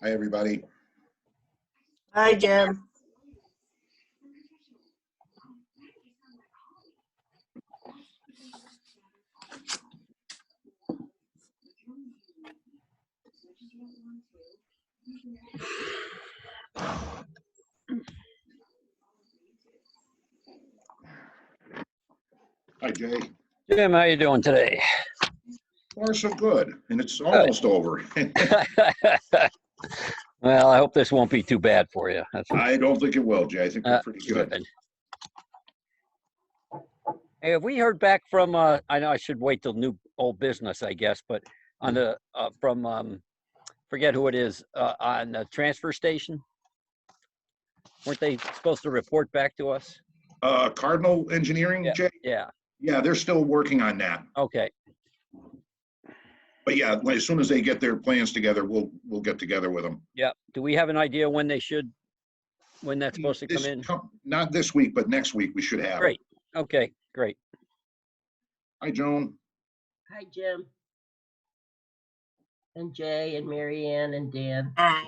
Hi, everybody. Hi, Jim. Hi, Jay. Jim, how you doing today? Far so good, and it's almost over. Well, I hope this won't be too bad for you. I don't think it will, Jay. I think we're pretty good. Hey, have we heard back from, I know I should wait till new old business, I guess, but on the, from, forget who it is, on the transfer station? Weren't they supposed to report back to us? Cardinal Engineering, Jay? Yeah, Yeah, they're still working on that. okay. But yeah, as soon as they get their plans together, we'll get together with them. Yeah. Do we have an idea when they should, when that's supposed to come in? Not this week, but next week we should have it. Great. Okay, great. Hi, Joan. Hi, Jim. And Jay and Mary Ann and Dan. Hi.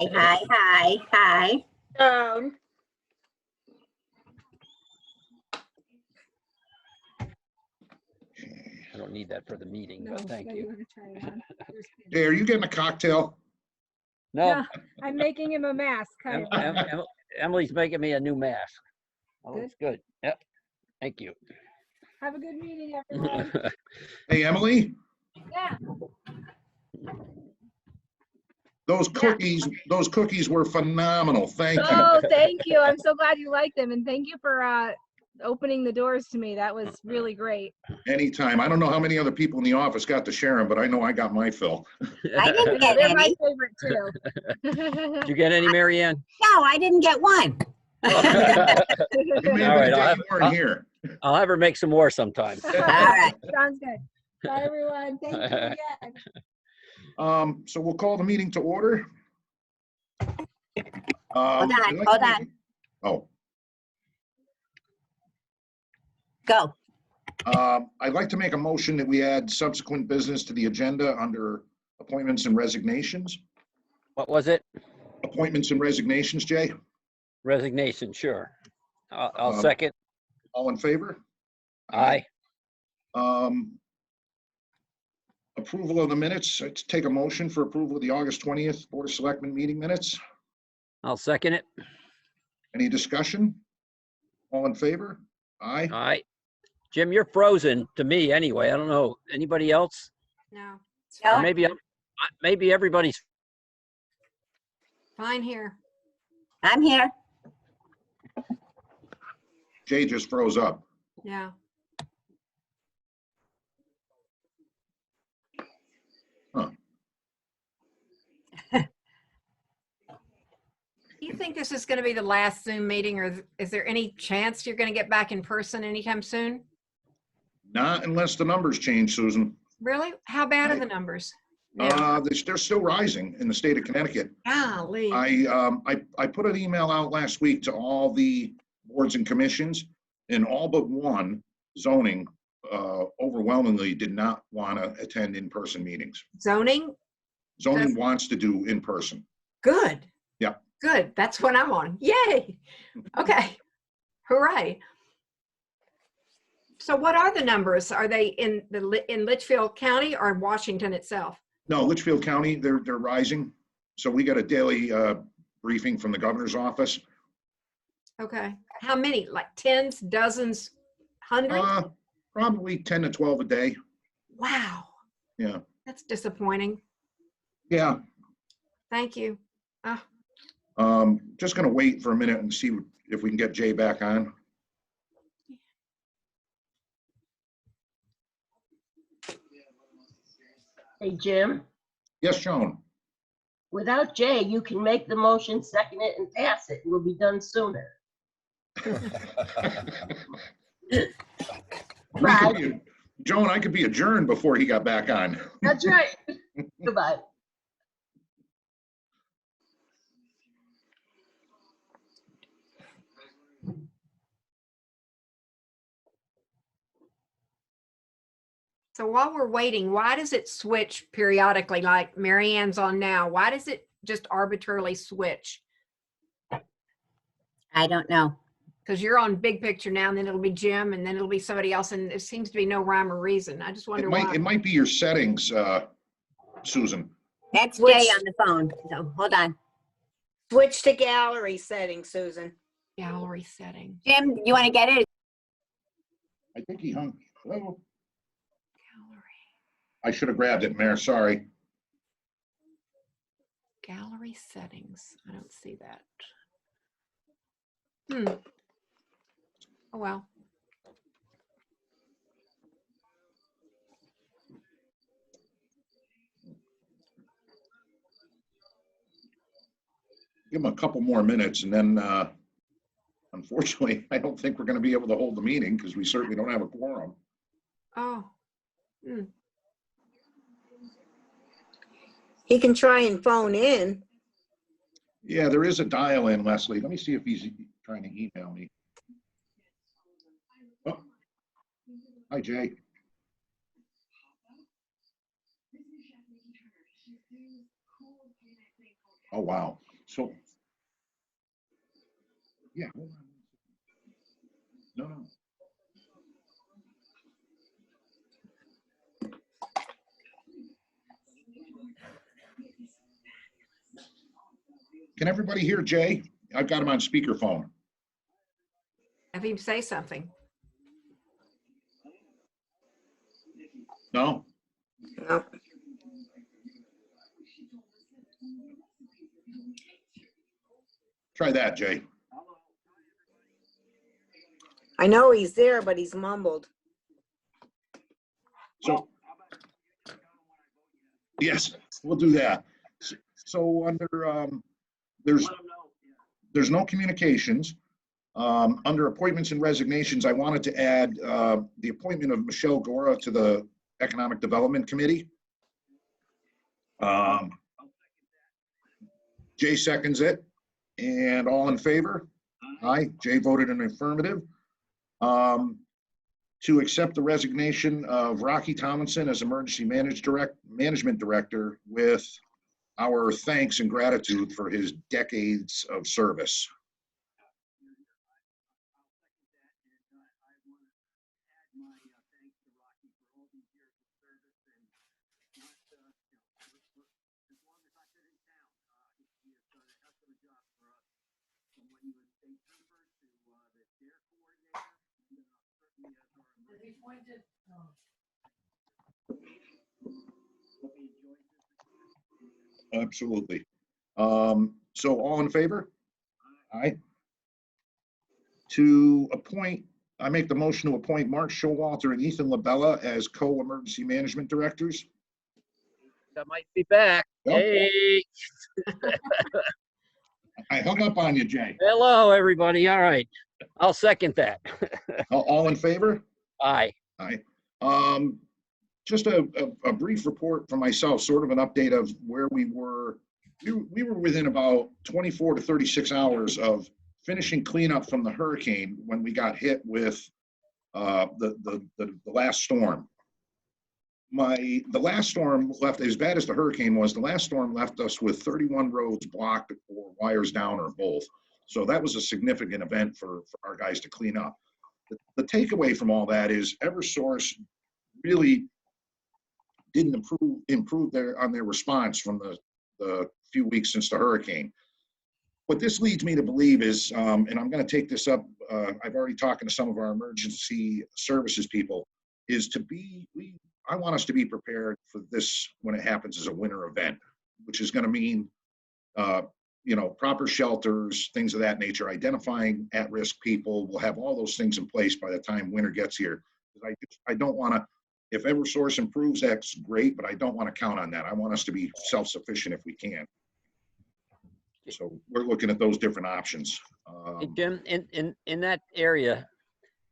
I don't need that for the meeting, No, but thank but you. wanna try it on. Jay, are you getting a cocktail? No, No, I'm making him a mask. Hi, Emily's making me a new mask. Oh, Good. it's good. Yep. Thank you. have a good meeting, everyone. Hey, Emily, Yeah, those cookies were phenomenal. Thank you. oh, thank you. I'm so glad you liked them, and thank you for opening the doors to me. That was really great. Anytime. I don't know how many other people in the office got to share them, but I know I got my fill. I didn't Yeah, get they're my any. favorite too. Did you get any, Mary Ann? No, I didn't get one. You may All right, have you weren't here. I'll have her make some more sometime. All right. Sounds good. Bye, everyone. Thank you again. So we'll call the meeting to order. Hold I'd on, like hold to on. make- Oh, Go. I'd like to make a motion that we add subsequent business to the agenda under appointments and resignations. What was it? Appointments and resignations, Jay. Resignation, sure. I'll Um, second. All in favor? Aye. Approval of the minutes. Let's take a motion for approval of the August 20th Board of Selectmen meeting minutes. I'll second it. Any discussion? All in favor? Aye. Aye. Jim, you're frozen to me anyway. I don't know. Anybody else? No, Or No, maybe everybody's. fine here. I'm here. Jay just froze up. Yeah. Do you think this is going to be the last Zoom meeting, or is there any chance you're going to get back in person anytime soon? Not unless the numbers change, Susan. Really? How bad are the numbers? now? They're still rising in the state of Connecticut. Golly. I put an email out last week to all the boards and commissions, and all but one, zoning, overwhelmingly did not want to attend in-person meetings. Zoning? Zoning wants to do in-person. Good. Yeah. Good. That's what I'm on. Yay. Okay. Hooray. So what are the numbers? Are they in Litchfield County or Washington itself? No, Litchfield County, they're rising. So we got a daily briefing from the governor's office. Okay. How many? Like tens, dozens, hundreds? Probably 10 to 12 a day. Wow. Yeah. That's disappointing. Yeah. Thank you. Just gonna wait for a minute and see if we can get Jay back on. Hey, Jim, Yes, Joan. without Jay, you can make the motion, second it, and pass it. We'll be done sooner. Right. Joan, I could be adjourned before he got back on. That's right. Goodbye. So while we're waiting, why does it switch periodically? Like Mary Ann's on now. Why does it just arbitrarily switch? I don't know. Because you're on big picture now, and then it'll be Jim, and then it'll be somebody else, and there seems to be no rhyme or reason. I just wonder why. It might be your settings, Susan. That's Which- Jay on the phone. So hold on. Switch to gallery settings, Susan. Gallery setting. Jim, you want to get it? I think he hung. Oh, Gallery. I should have grabbed it, Mayor, sorry. Gallery settings. I don't see that. Oh, well. Give him a couple more minutes and then, unfortunately, I don't think we're going to be able to hold the meeting because we certainly don't have a quorum. Oh. Hmm. He can try and phone in. Yeah, there is a dial in, Leslie. Let me see if he's trying to email me. Oh. Hi, Jay. Oh, wow. So, yeah. Hold on. No. Can everybody hear Jay? I've got him on speakerphone. Have him say something. No? Nope. Try that, Jay. I know he's there, but he's mumbled. So, yes, we'll do that. So under, there's no communications. Under appointments and resignations, I wanted to add the appointment of Michelle Gora to the Economic Development Committee. Jay seconds it. And all in favor? Aye. Jay voted in affirmative. To accept the resignation of Rocky Tomlinson as Emergency Management Director with our thanks and gratitude for his decades of service. Absolutely. So all in favor? Aye. To appoint, I make the motion to appoint Mark Showalter and Ethan LaBella as co-emergency management directors. I might be back. Yep. Hey, I hung up on you, Jay. hello, everybody. All right. I'll second that. All in favor? Aye. Aye. Just a brief report from myself, sort of an update of where we were. We were within about 24 to 36 hours of finishing cleanup from the hurricane when we got hit with the last storm. The last storm left, as bad as the hurricane was, the last storm left us with 31 roads blocked or wires down or both. So that was a significant event for our guys to clean up. The takeaway from all that is Eversource really didn't improve on their response from the few weeks since the hurricane. What this leads me to believe is, and I'm going to take this up, I've already talked to some of our emergency services people, is I want us to be prepared for this when it happens as a winter event, which is going to mean, proper shelters, things of that nature, identifying at-risk people. We'll have all those things in place by the time winter gets here. I don't want to, if Eversource improves, that's great, but I don't want to count on that. I want us to be self-sufficient if we can. So we're looking at those different options. Hey, Jim, in that area,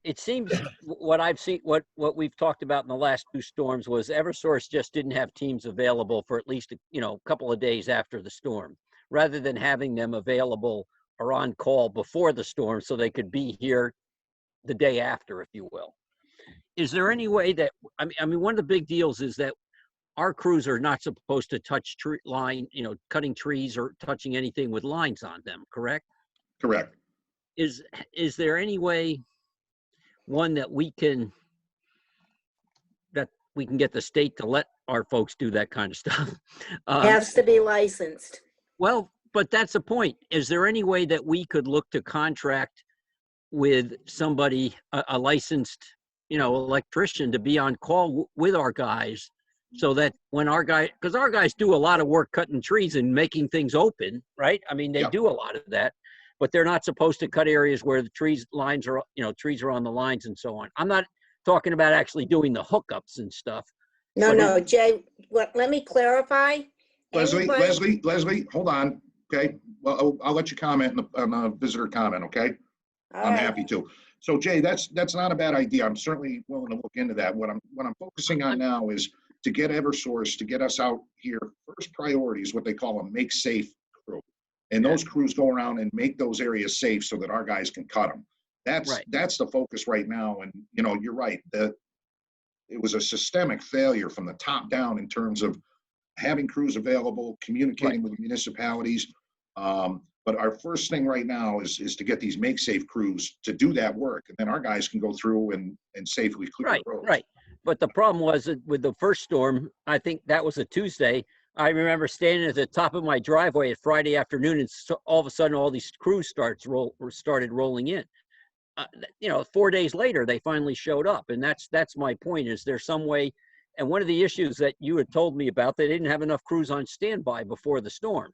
it seems what I've seen, what we've talked about in the last two storms was Eversource just didn't have teams available for at least a couple of days after the storm, rather than having them available or on call before the storm so they could be here the day after, if you will. Is there any way that, I mean, one of the big deals is that our crews are not supposed to touch tree line, cutting trees or touching anything with lines on them, correct? Correct. Is there any way, one, that we can get the state to let our folks do that kind of stuff? Has to be licensed. Well, but that's the point. Is there any way that we could look to contract with somebody, a licensed, electrician, to be on call with our guys, so that when because our guys do a lot of work cutting trees and making things open, right? I mean, they Yeah. do a lot of that, but they're not supposed to cut areas where the trees are on the lines and so on. I'm not talking about actually doing the hookups and stuff. No, But no, Jay, let me clarify. Leslie, hold on, okay? Well, I'll let you comment on the visitor comment, okay? All I'm right. happy to. So Jay, that's not a bad idea. I'm certainly willing to look into that. What I'm focusing on now is to get Eversource to get us out here. First priority is what they call a make safe crew. And those crews go around and make those areas safe so that our guys can cut them. That's the focus right now. And you're right. It was a systemic failure from the top down in terms of having crews available, communicating with municipalities. But our first thing right now is to get these make safe crews to do that work. And then our guys can go through and safely clear the roads. Right. But the problem was that with the first storm, I think that was a Tuesday. I remember standing at the top of my driveway at Friday afternoon, and so all of a sudden all these crews started rolling in. 4 days later, they finally showed up. And that's my point. Is there some way? And one of the issues that you had told me about, they didn't have enough crews on standby before the storm,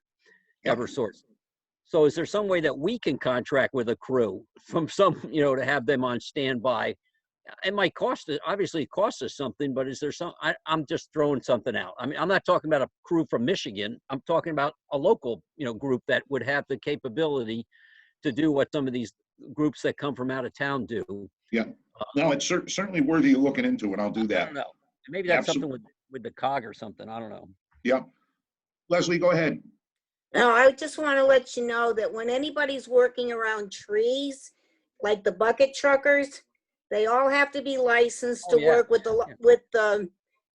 Eversource. So is there some way that we can contract with a crew from to have them on standby? It might obviously cost us something, but is there I'm just throwing something out. I mean, I'm not talking about a crew from Michigan. I'm talking about a local, group that would have the capability to do what some of these groups that come from out of town do. Yeah. No, it's certainly worthy of looking into, and I'll do that. I don't know. Maybe that's something with the COG or something. I don't know. Yeah. Leslie, go ahead. No, I just want to let you know that when anybody's working around trees, like the bucket truckers, they all have to be licensed to work with the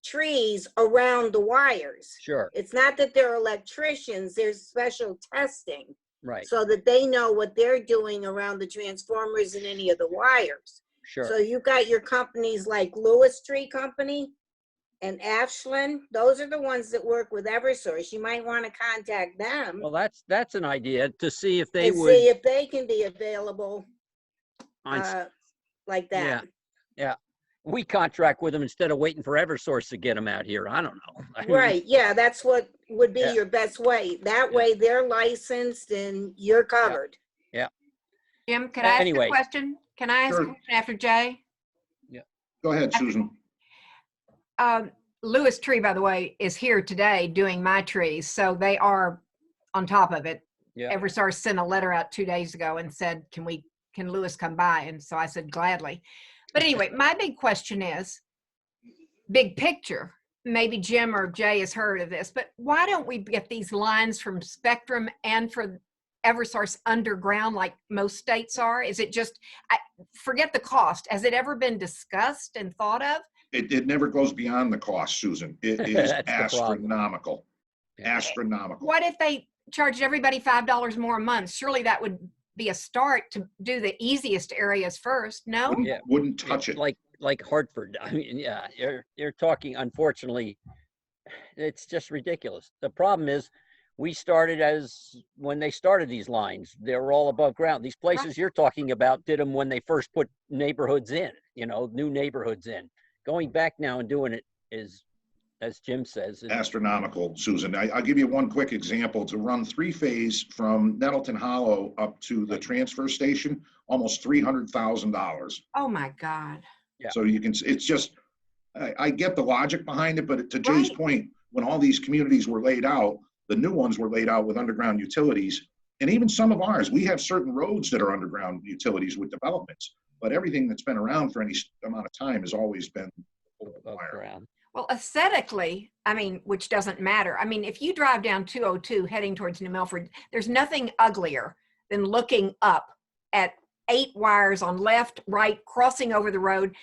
trees around the wires. Sure. It's not that they're electricians, there's special testing. Right. So that they know what they're doing around the transformers and any of the wires. Sure. So you've got your companies like Lewis Tree Company and Ashland. Those are the ones that work with Eversource. You might want to contact them. Well, that's an idea to see if they would. See if they can be available like that. Yeah. We contract with them instead of waiting for Eversource to get them out here. I don't know. I mean, Right. Yeah, that's what would be your best way. That way they're licensed and you're covered. Yeah. Jim, can I ask Anyway. a question? Can I ask a Sure. question after Jay? Go ahead, Susan. Lewis Tree, by the way, is here today doing my trees, so they are on top of it. Yeah. Eversource sent a letter out 2 days ago and said, can Lewis come by? And so I said, gladly. But anyway, my big question is, big picture, maybe Jim or Jay has heard of this, but why don't we get these lines from Spectrum and for Eversource underground like most states are? Is it just, forget the cost. Has it ever been discussed and thought of? It never goes beyond the cost, Susan. It is That's the problem. astronomical. Astronomical. What if they charged everybody $5 more a month? Surely that would be a start to do the easiest areas first, no? Wouldn't touch it. Like Hartford. I mean, yeah, you're talking, unfortunately, it's just ridiculous. The problem is we started when they started these lines, they were all above ground. These places you're talking about did them when they first put neighborhoods in, new neighborhoods in. Going back now and doing it is, as Jim says, Astronomical, Susan. I'll give you one quick example. To run 3-phase from Nettleton Hollow up to the transfer station, almost $300,000. Oh my God. Yeah. So it's just, I get the logic behind it, but to Jay's point, when all these communities were laid out, the new ones were laid out with underground utilities. And even some of ours, we have certain roads that are underground utilities with developments, but everything that's been around for any amount of time has always been above ground. Well, aesthetically, I mean, which doesn't matter. I mean, if you drive down 202 heading towards New Milford, there's nothing uglier than looking up at 8 wires on left, right, crossing over the road.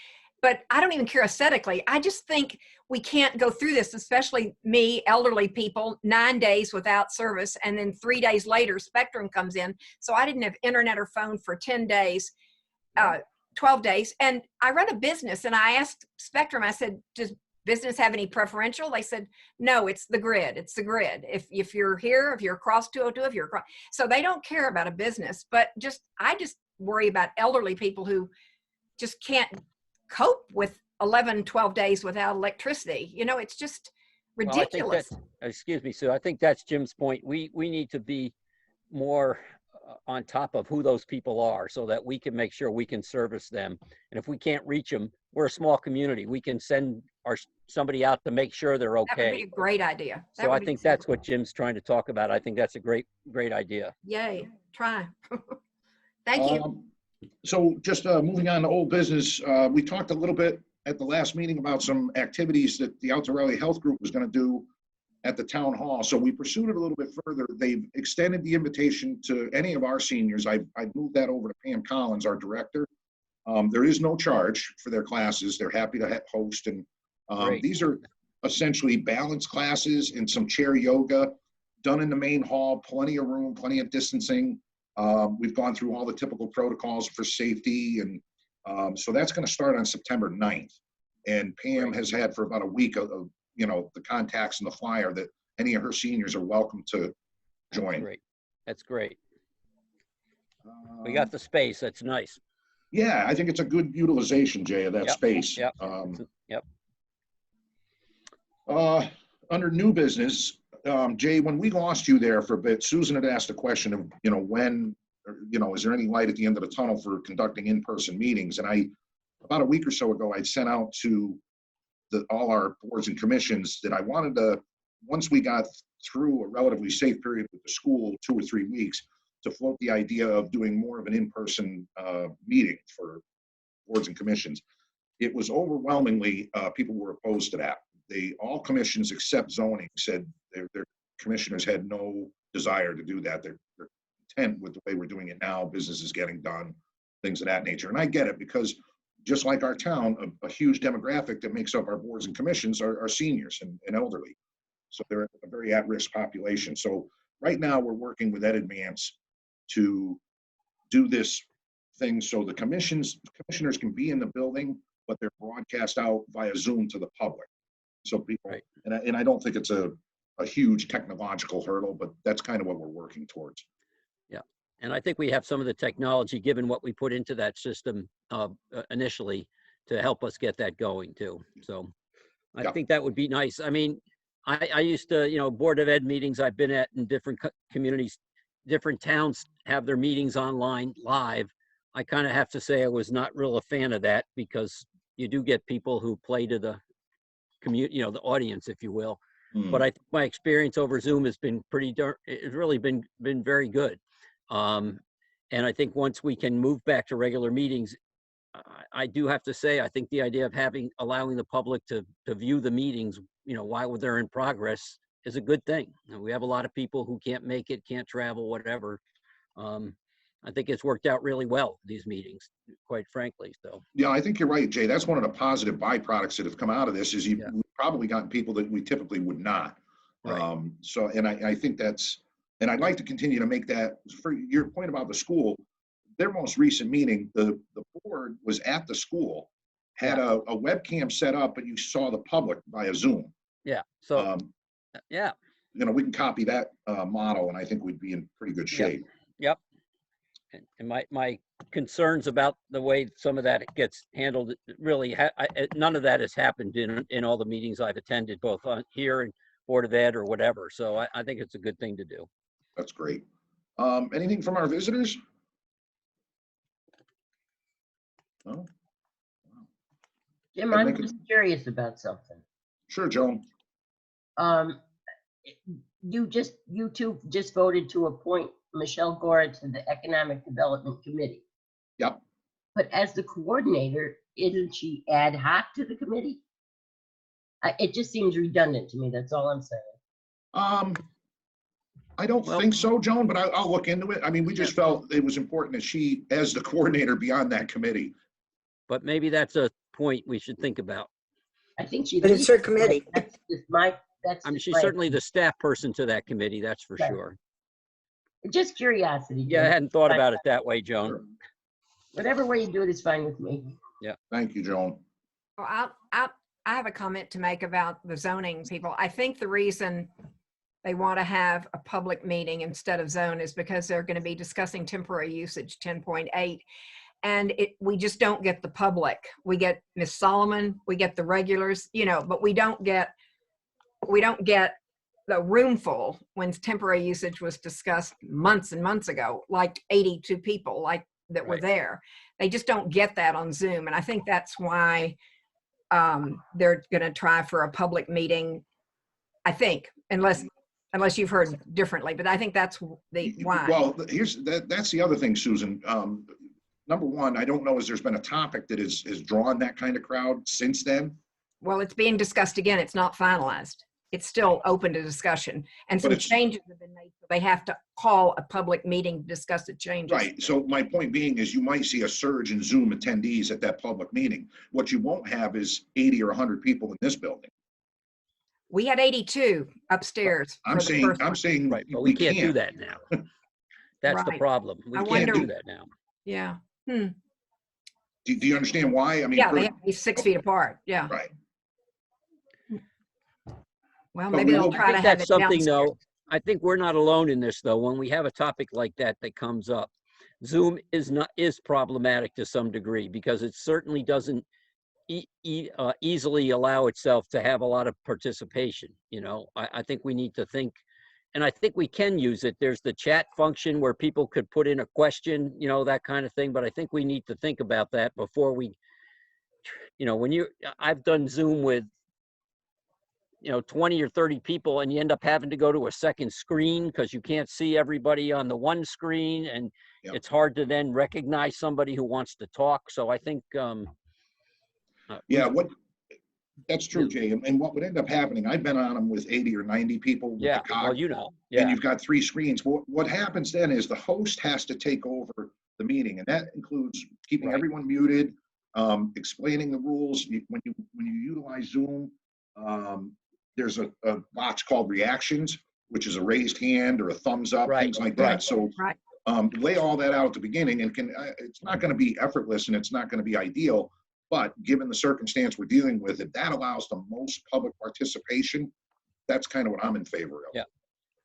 but I don't even care aesthetically. I just think we can't go through this, especially me, elderly people, 9 days without service. And then 3 days later, Spectrum comes in. So I didn't have internet or phone for 10 days, 12 days. And I run a business, and I asked Spectrum, I said, does business have any preferential? They said, no, it's the grid. It's the grid. If you're here, if you're across 202, if you're across, so they don't care about a business, but I just worry about elderly people who just can't cope with 11, 12 days without electricity. You know, it's just Well, I think ridiculous. that, excuse me, Sue, I think that's Jim's point. We need to be more on top of who those people are so that we can make sure we can service them. And if we can't reach them, we're a small community. We can send somebody out to make sure they're That would be okay. a great idea. That So I would be think super that's what cool. Jim's trying to talk about. I think that's a great idea. Yay, try. Thank you. So just moving on to old business, we talked a little bit at the last meeting about some activities that the Alto Valley Health Group was going to do at the town hall. So we pursued it a little bit further. They've extended the invitation to any of our seniors. I've moved that over to Pam Collins, our director. There is no charge for their classes. They're happy to host. And Great. these are essentially balance classes and some chair yoga done in the main hall, plenty of room, plenty of distancing. We've gone through all the typical protocols for safety. And so that's going to start on September 9th. And Pam has had for about a week of the contacts and the flyer that any of her seniors are welcome to join. Great. That's great. We got the space. That's nice. Yeah, I think it's a good utilization, Jay, of that Yep, space. yep. Yep. Under new business, Jay, when we lost you there for a bit, Susan had asked a question of, when, is there any light at the end of the tunnel for conducting in-person meetings? And about a week or so ago, I'd sent out to all our boards and commissions that I wanted to, once we got through a relatively safe period with the school, 2 or 3 weeks, to float the idea of doing more of an in-person meeting for boards and commissions. It was overwhelmingly, people were opposed to that. All commissions except zoning said their commissioners had no desire to do that. They're content with the way we're doing it now. Business is getting done, things of that nature. And I get it, because just like our town, a huge demographic that makes up our boards and commissions are seniors and elderly. So they're a very at-risk population. So right now we're working with Ed Advance to do this thing so the commissioners can be in the building, but they're broadcast out via Zoom to the public. So people, Right. and I don't think it's a huge technological hurdle, but that's kind of what we're working towards. Yeah. And I think we have some of the technology, given what we put into that system initially, to help us get that going too. So I Yeah. think that would be nice. I mean, I used to, Board of Ed meetings I've been at in different communities, different towns have their meetings online live. I kind of have to say I was not real a fan of that, because you do get people who play to the community, the audience, if you will. But my experience over Zoom has been it's really been very good. And I think once we can move back to regular meetings, I do have to say, I think the idea of allowing the public to view the meetings, while they're in progress, is a good thing. And we have a lot of people who can't make it, can't travel, whatever. I think it's worked out really well, these meetings, quite frankly. So Yeah, I think you're right, Jay. That's one of the positive byproducts that have come out of this, is you've probably gotten people that we typically would not. Right. And I think and I'd like to continue to make that, for your point about the school, their most recent meeting, the board was at the school, had a webcam set up, but you saw the public via Zoom. yeah. So yeah. We can copy that model, and I think we'd be in pretty good shape. Yep. And my concerns about the way some of that gets handled, really, none of that has happened in all the meetings I've attended, both here and Board of Ed or whatever. So I think it's a good thing to do. That's great. Anything from our visitors? No? Jim, I'd I'm make it- just curious about something. Sure, Joan. You two just voted to appoint Michelle Gora to the Economic Development Committee. Yep. But as the coordinator, isn't she ad hoc to the committee? It just seems redundant to me, that's all I'm saying. I don't Well- think so, Joan, but I'll look into it. I mean, we just felt it was important that she, as the coordinator, be on that committee. But maybe that's a point we should think about. I think she. But it's her committee. That's I mean, just she's my certainly the opinion. staff person to that committee, that's for Right. sure. Just curiosity. Yeah, I Jim. hadn't thought Fine. about it that way, Joan. Sure. Whatever way you do it is fine with me. Thank you, Joan. Well, I have a comment to make about the zoning people. I think the reason they want to have a public meeting instead of zone is because they're going to be discussing temporary usage 10.8. And we just don't get the public. We get Miss Solomon, we get the regulars, but we don't get the room full when temporary usage was discussed months and months ago, like 82 people that were Right. there. They just don't get that on Zoom. And I think that's why they're going to try for a public meeting, I think, unless you've heard differently, but I think that's the why. Well, that's the other thing, Susan. Number one, I don't know if there's been a topic that has drawn that kind of crowd since then. Well, it's being discussed again. It's not finalized. It's still open to discussion. And But some it's- changes have been made. So they have to call a public meeting to discuss the changes. Right. So my point being is you might see a surge in Zoom attendees at that public meeting. What you won't have is 80 or 100 people in this building. We had 82 upstairs. I'm for the saying, first I'm one. saying Right, but we can't do that now. That's the Right. problem. We I can't wonder- do that now. Yeah. Do you understand why? I mean, Yeah, they have to be 6 feet apart. Yeah. right. Well, But maybe we they'll will- try I to think have that's it something downstairs. though, I think we're not alone in this though. When we have a topic like that comes up, Zoom is problematic to some degree because it certainly doesn't easily allow itself to have a lot of participation. I think we need to think, and I think we can use it. There's the chat function where people could put in a question, that kind of thing. But I think we need to think about that before we, I've done Zoom with 20 or 30 people and you end up having to go to a second screen because you can't see everybody on the one screen, and Yep. it's hard to then recognize somebody who wants to talk. So I think Yeah, that's true, Jay. And what would end up happening, I've been on them with 80 or 90 people with the well, cog, and yeah, you've got 3 screens. What happens then is the host has to take over the meeting, and that includes keeping Right. everyone muted, explaining the rules. When you utilize Zoom, there's a box called reactions, which is a raised hand or a thumbs up, Right, things like right. that. So Right. lay all that out at the beginning, and it's not going to be effortless and it's not going to be ideal. But given the circumstance we're dealing with, if that allows the most public participation, that's kind of what I'm in favor of. Yeah.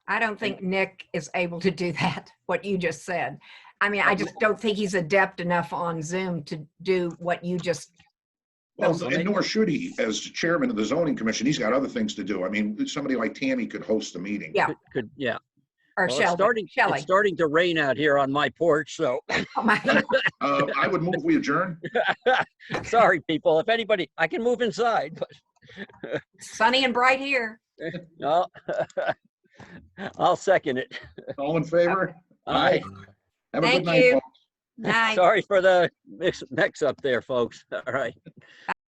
I don't think Nick is able to do that, what you just said. I mean, I just don't think he's adept enough on Zoom to do what you just, Well, and nor should he. As chairman of the zoning commission, he's got other things to do. I mean, somebody like Tammy could host the meeting. Yeah. Yeah. or Well, Shelley. it's starting to rain out here on my porch, so Oh my God. I would move we adjourn. sorry, people. If anybody, I can move inside, but Sunny and bright here. no. I'll second it. All in favor? Aye. Have a good Thank night, you. folks. Night. Sorry for the mix up there, folks. All right.